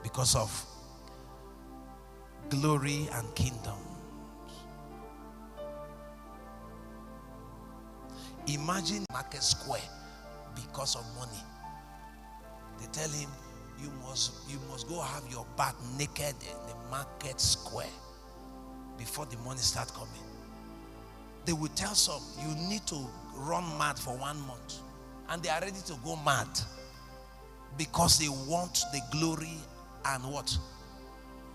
because of glory and kingdom. Imagine market square because of money. They tell him, you must go have your bath naked in the market square before the money start coming. They will tell some, you need to run mad for 1 month, and they are ready to go mad because they want the glory and what?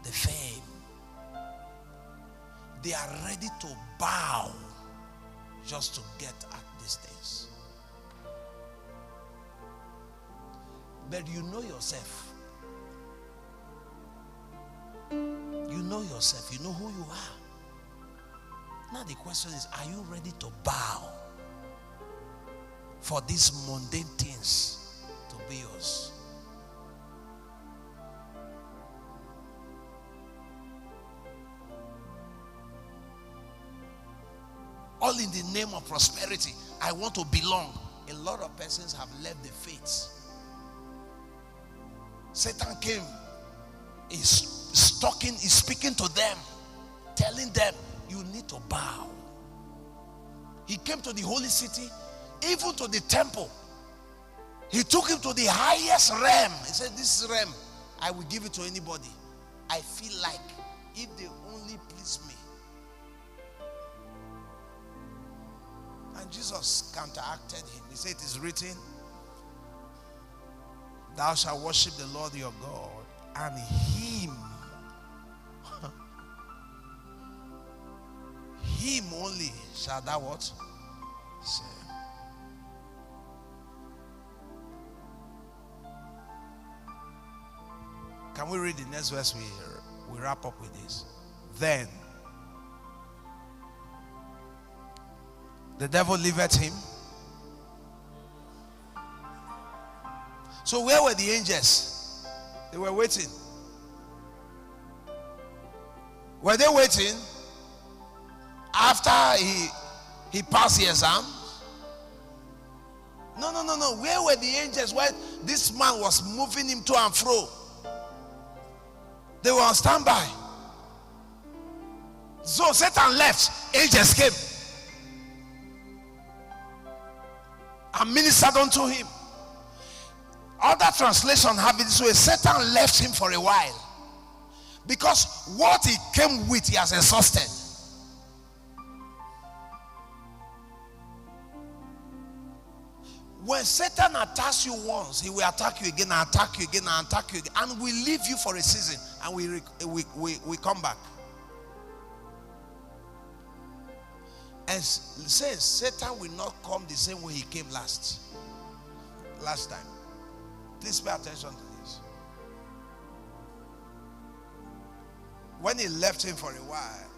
The fame. They are ready to bow just to get at these things. But you know yourself. You know yourself. You know who you are. Now the question is, are you ready to bow for these mundane things to be yours? All in the name of prosperity. I want to belong. A lot of persons have left the faith. Satan came, is speaking to them, telling them, you need to bow. He came to the holy city, even to the temple. He took him to the highest realm. He said, this realm, I will give it to anybody. I feel like, if they only please me. And Jesus counteracted him. He said, it is written, thou shalt worship the Lord your God, and him only shall thou what? Serve. Can we read the next verse? We wrap up with this. Then the devil leaveth him. So where were the angels? They were waiting. Were they waiting after he passed the exam? No. Where were the angels when this man was moving him to and fro? They were on standby. So Satan left. Angels came and ministered unto him. Other translation have it this way: Satan left him for a while, because what he came with, he has exhausted. When Satan attacks you once, he will attack you again and attack you again and attack you again, and we leave you for a season, and we come back. And says Satan will not come the same way he came last time. Please pay attention to this. When he left him for a while,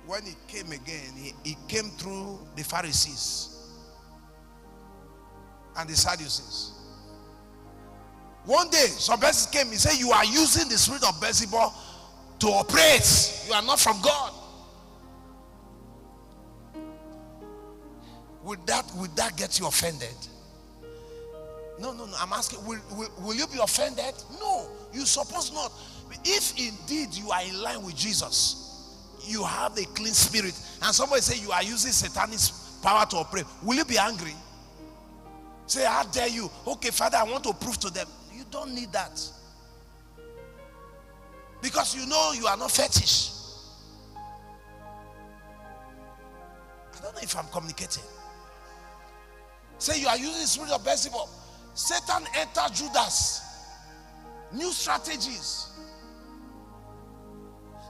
when he came again, he came through the Pharisees and the Sadducees. One day, some persons came. He said, you are using the spirit of Beelzebub to operate. You are not from God. Would that get you offended? No. I'm asking, will you be offended? No, you suppose not. If indeed you are in line with Jesus, you have a clean spirit, and somebody say you are using satanic power to operate, will you be angry? Say, how dare you? Okay, Father, I want to prove to them. You don't need that, because you know you are not fetish. I don't know if I'm communicating. Say you are using the spirit of Beelzebub. Satan entered Judas. New strategies.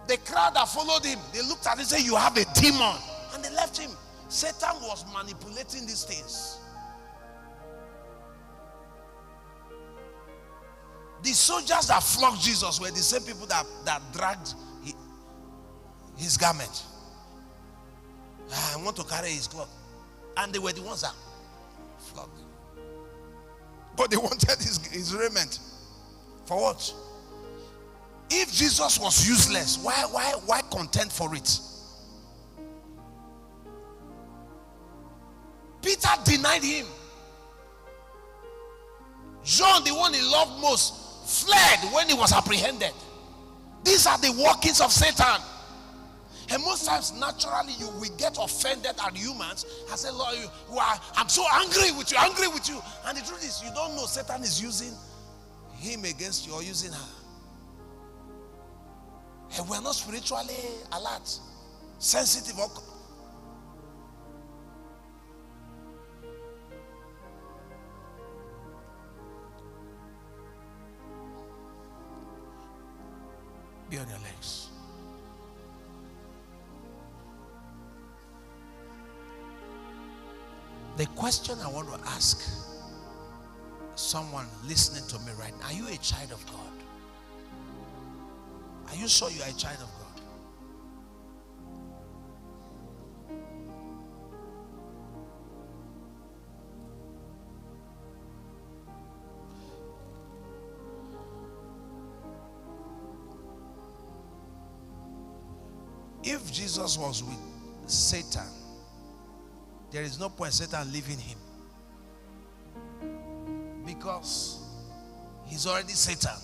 The crowd that followed him, they looked at him and said, you have a demon, and they left him. Satan was manipulating these things. The soldiers that flogged Jesus were the same people that dragged his garment. I want to carry his cloth. And they were the ones that flogged. But they wanted his raiment. For what? If Jesus was useless, why contend for it? Peter denied him. John, the one he loved most, fled when he was apprehended. These are the workings of Satan. And most times, naturally, you will get offended at humans and say, Lord, I'm so angry with you, angry with you. And the truth is, you don't know Satan is using him against you or using her. And we're not spiritually alert, sensitive. Be on your legs. The question I want to ask someone listening to me right now: are you a child of God? Are you sure you are a child of God? If Jesus was with Satan, there is no point Satan leaving him, because he's already Satan.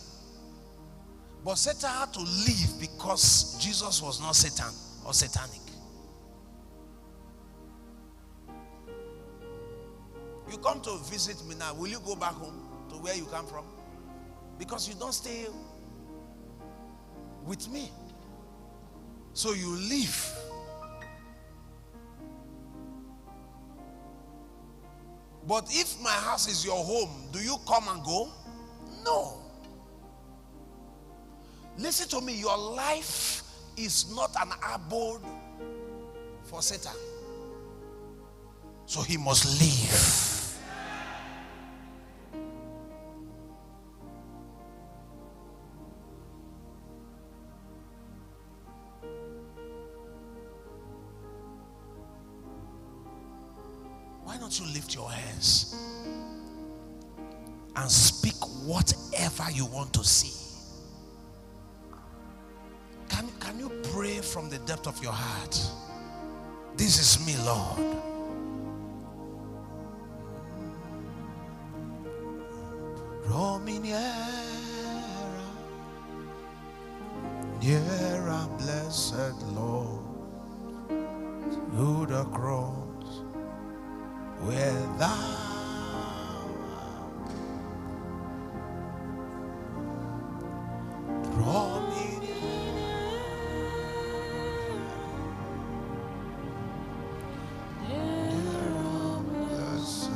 But Satan had to leave because Jesus was not Satan or satanic. You come to visit me now, will you go back home to where you come from? Because you don't stay with me. So you leave. But if my house is your home, do you come and go? No. Listen to me, your life is not an abode for Satan. So he must leave. Why don't you lift your hands and speak whatever you want to see? Can you pray from the depth of your heart? This is me, Lord. Draw me nearer, blessed Lord, to the cross where thou draw me nearer, blessed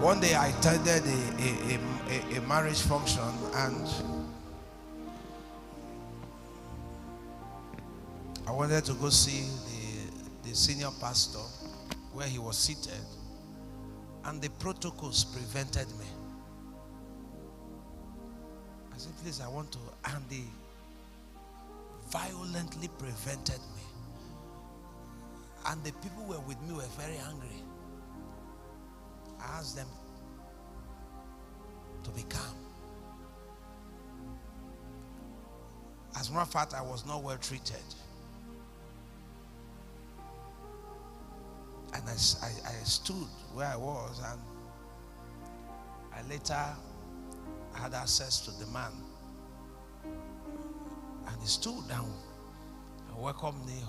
One day I attended a marriage function, and I wanted to go see the senior pastor where he was seated, and the protocols prevented me. I said, please, I want to, and they violently prevented me. And the people who were with me were very angry. I asked them to be calm. As a matter of fact, I was not well treated. And I stood where I was, and I later had access to the man. And he stood down and welcomed me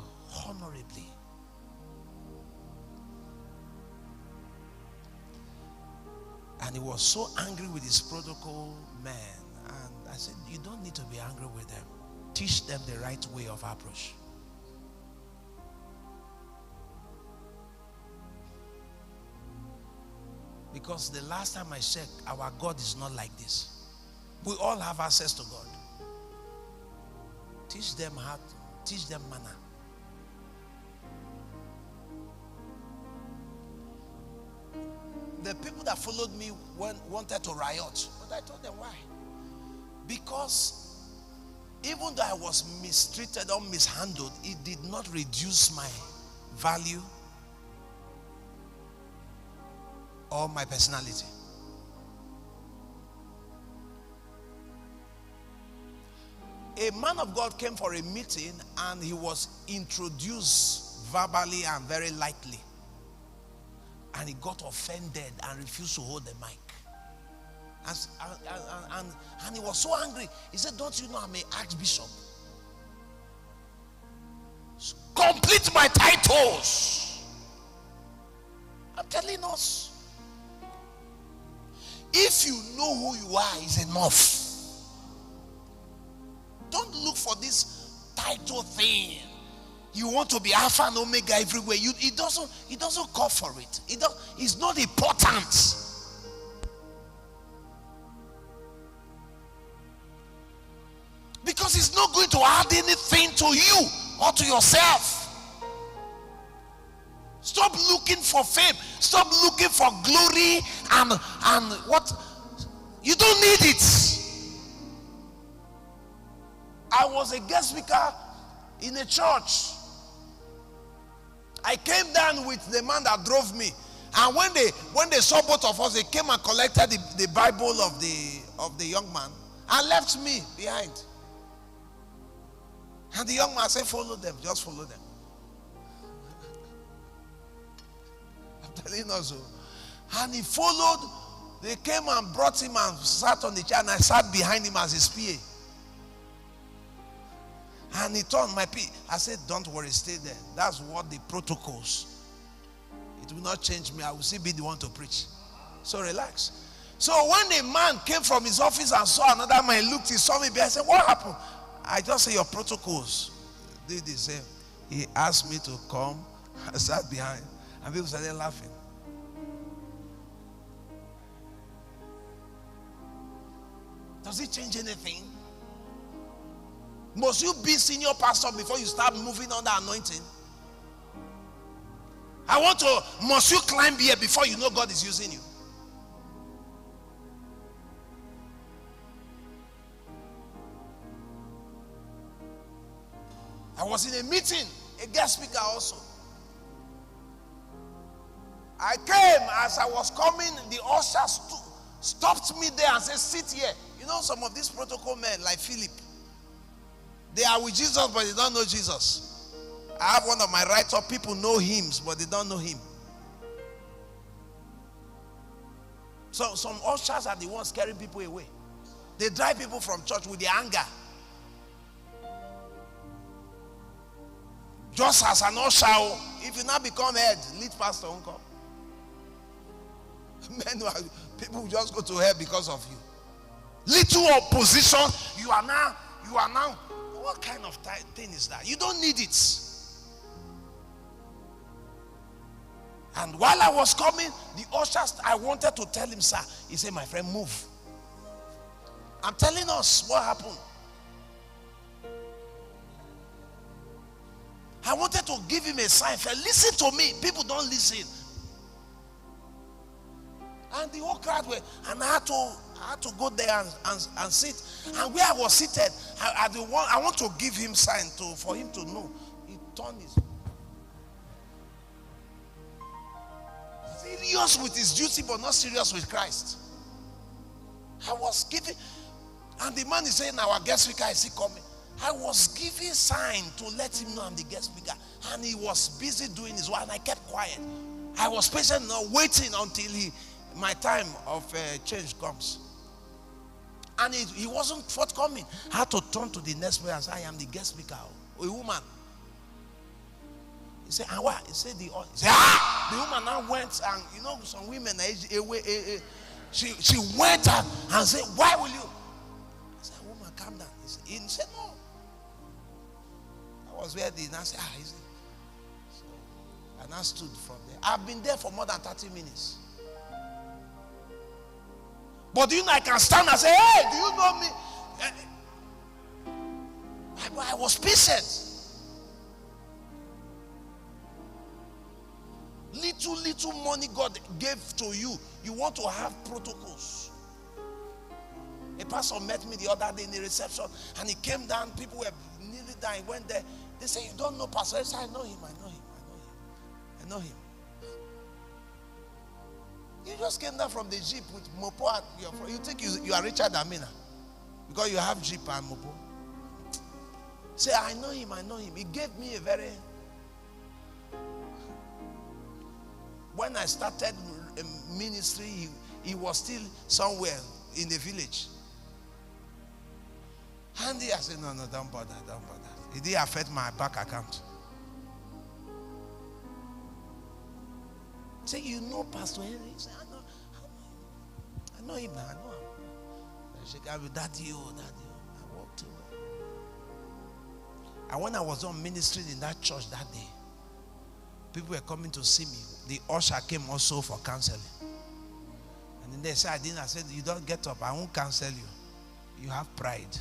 honorably. And he was so angry with his protocol men. And I said, you don't need to be angry with them. Teach them the right way of approach. Because the last time I checked, our God is not like this. We all have access to God. Teach them how to, teach them manner. The people that followed me wanted to riot, but I told them why. Because even though I was mistreated or mishandled, it did not reduce my value or my personality. A man of God came for a meeting and he was introduced verbally and very lightly. And he got offended and refused to hold the mic. And he was so angry. He said, don't you know I'm an archbishop? Complete my titles. I'm telling us. If you know who you are, is enough. Don't look for this title thing. You want to be Alpha and Omega everywhere. It doesn't call for it. It's not important. Because it's not going to add anything to you or to yourself. Stop looking for fame. Stop looking for glory and what? You don't need it. I was a guest speaker in a church. I came down with the man that drove me. And when they saw both of us, they came and collected the Bible of the young man and left me behind. And the young man said, follow them, just follow them. I'm telling us so. And he followed. They came and brought him and sat on the chair, and I sat behind him as his PA. And he turned my PA. I said, don't worry, stay there. That's what the protocols. It will not change me. I will still be the one to preach. So relax. So when the man came from his office and saw another man, he looked, he saw me behind. I said, what happened? I just say your protocols did the same. He asked me to come. I sat behind. And people started laughing. Does it change anything? Must you be senior pastor before you start moving on the anointing? Must you climb here before you know God is using you? I was in a meeting, a guest speaker also. I came, as I was coming, the usher stopped me there and said, sit here. You know, some of these protocol men, like Philip, they are with Jesus, but they don't know Jesus. I have one of my write-up, people know hymns, but they don't know him. So some ushers are the ones scaring people away. They drive people from church with their anger. Just as an usher, if you now become head, lead pastor won't come. People just go to hell because of you. Little opposition, you are now, what kind of thing is that? You don't need it. And while I was coming, the ushers, I wanted to tell him, sir. He said, my friend, move. I'm telling us what happened. I wanted to give him a sign. Listen to me. People don't listen. And the whole crowd were, and I had to go there and sit. And where I was seated, I want to give him sign for him to know. He turned his serious with his duty, but not serious with Christ. I was giving, and the man is saying, our guest speaker is he coming? I was giving sign to let him know I'm the guest speaker, and he was busy doing his work, and I kept quiet. I was patient, waiting until my time of change comes. And he wasn't forthcoming. I had to turn to the next person and say, I am the guest speaker. A woman. He said, and what? He said, the woman now went, and you know, some women, she went and said, why will you? I said, woman, calm down. He said, no. I was ready, and I said, is it? So, and I stood from there. I've been there for more than 30 minutes. But do you know I can stand and say, hey, do you know me? I was patient. Little money God gave to you. You want to have protocols. A pastor met me the other day in the reception, and he came down. People were nearly dying. He went there. They say, you don't know Pastor? I said, I know him. I know him. You just came down from the jeep with Mopo and you think you are richer than me now because you have jeep and Mopo. Say, I know him. He gave me a very... When I started ministry, he was still somewhere in the village. And I said, no, don't bother. It didn't affect my bank account. Say, you know Pastor Henry? Say, I know him now. I know him. I said, Daddy, I walked away. And when I was on ministry in that church that day, people were coming to see me. The usher came also for counseling. And then they said, I said, you don't get up. I won't counsel you. You have pride. I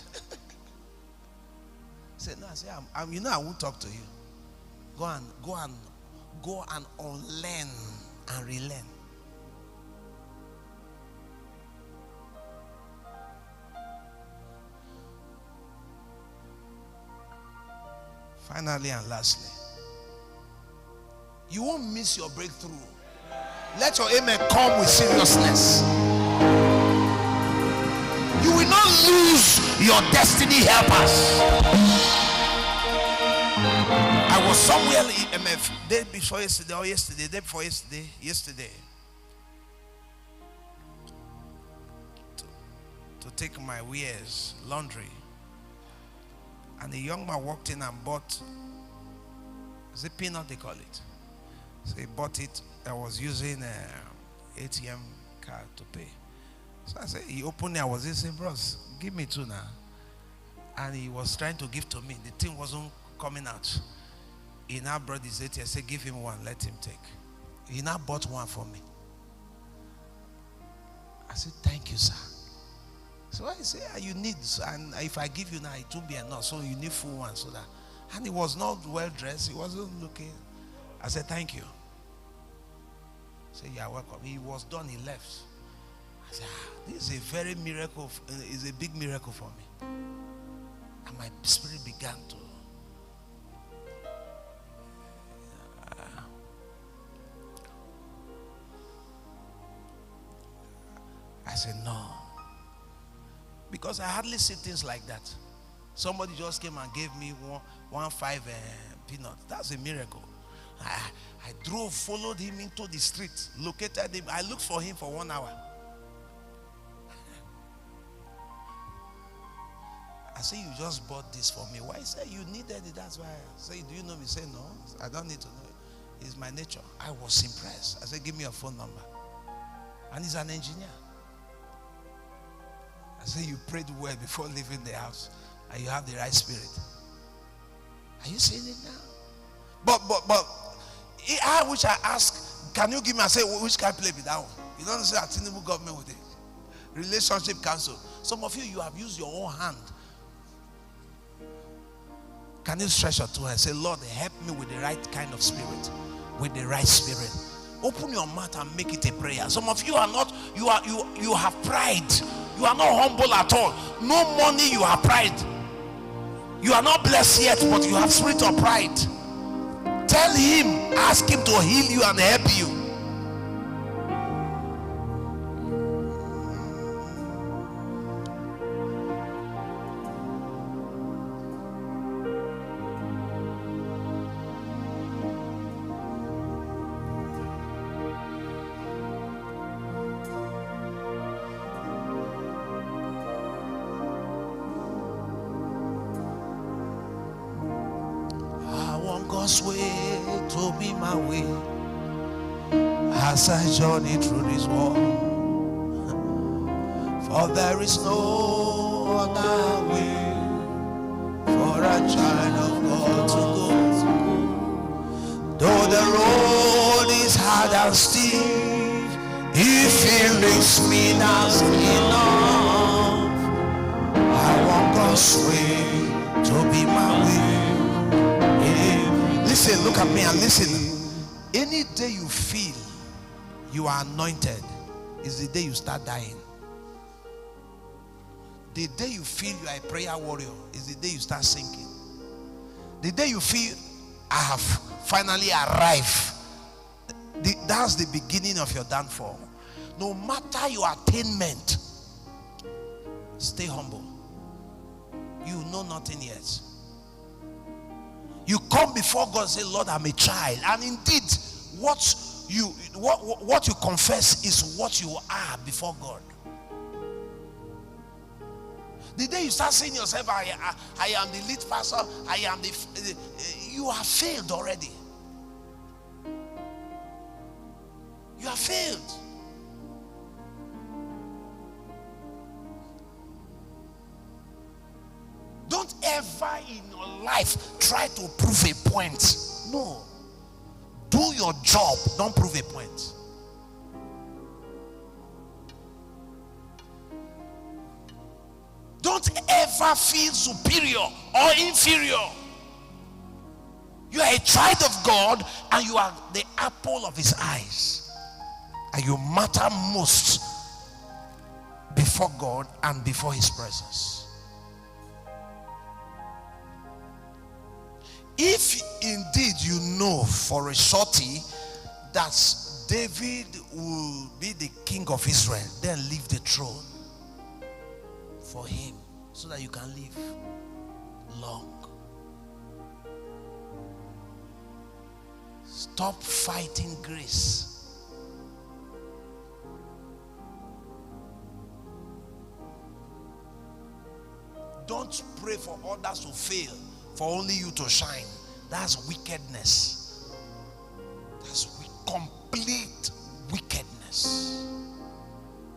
said, no, I said, I won't talk to you. Go and unlearn and relearn. Finally and lastly, you won't miss your breakthrough. Let your amen come with seriousness. You will not lose your destiny helpers. I was somewhere in MF day before yesterday or yesterday, day before yesterday, to take my wares, laundry. And a young man walked in and bought, is it peanut they call it? So he bought it. I was using an ATM card to pay. So I said, he opened it. I was saying, bros, give me 2 now. And he was trying to give to me. The thing wasn't coming out. He now brought his ATM. I said, give him 1, let him take. He now bought 1 for me. I said, thank you, sir. So I said, you need, and if I give you now, it won't be enough. So you need full 1 so that. And he was not well dressed. He wasn't looking. I said, thank you. I said, you are welcome. He was done. He left. I said, this is a very miracle. It's a big miracle for me. And my spirit began to. I said, no. Because I hardly see things like that. Somebody just came and gave me 1.5 peanut. That's a miracle. I drove, followed him into the street, located him. I looked for him for 1 hour. I said, you just bought this for me. Why? He said, you needed it. That's why. I said, do you know me? He said, no, I don't need to know it. It's my nature. I was impressed. I said, give me your phone number. And he's an engineer. I said, you prayed well before leaving the house. And you have the right spirit. Are you seeing it now? But I which I ask, can you give me? I say, which can play with that one? You don't say Tinubu government with it. Relationship council. Some of you have used your own hand. Can you stretch your two and say, Lord, help me with the right kind of spirit, with the right spirit. Open your mouth and make it a prayer. Some of you are not. You have pride. You are not humble at all. No money, you have pride. You are not blessed yet, but you have spirit of pride. Tell him, ask him to heal you and help you. God's way to be my way as I journey through this world. For there is no other way for a child of God to go. Though the road is hard and steep, If he lifts me, that's enough. I want God's way to be my will. Listen, look at me and listen. Any day you feel you are anointed is the day you start dying. The day you feel you are a prayer warrior is the day you start sinking. The day you feel I have finally arrived, that's the beginning of your downfall. No matter your attainment, stay humble. You know nothing yet. You come before God and say, Lord, I'm a child. And indeed, what you confess is what you are before God. The day you start saying yourself, I am the lead pastor, I am you have failed already. You have failed. Don't ever in your life try to prove a point. No. Do your job, don't prove a point. Don't ever feel superior or inferior. You are a child of God and you are the apple of his eyes. And you matter most before God and before his presence. If indeed you know for a surety that David will be the king of Israel, then leave the throne for him so that you can live long. Stop fighting grace. Don't pray for others to fail for only you to shine. That's wickedness. That's complete wickedness.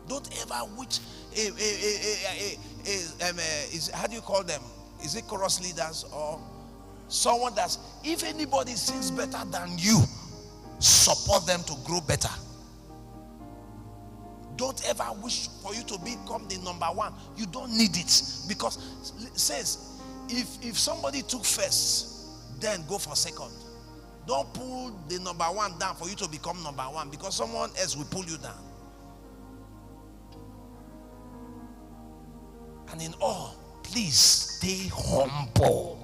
Don't ever wish how do you call them? Is it chorus leaders or someone that's, if anybody sings better than you, support them to grow better. Don't ever wish for you to become the number one. You don't need it, because it says if somebody took first, then go for second. Don't pull the number one down for you to become number one, because someone else will pull you down. And in all, please stay humble.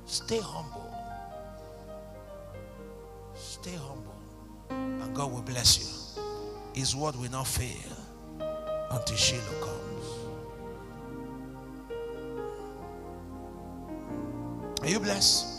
Stay humble. Stay humble. And God will bless you. His word will not fail until Shiloh comes. Are you blessed?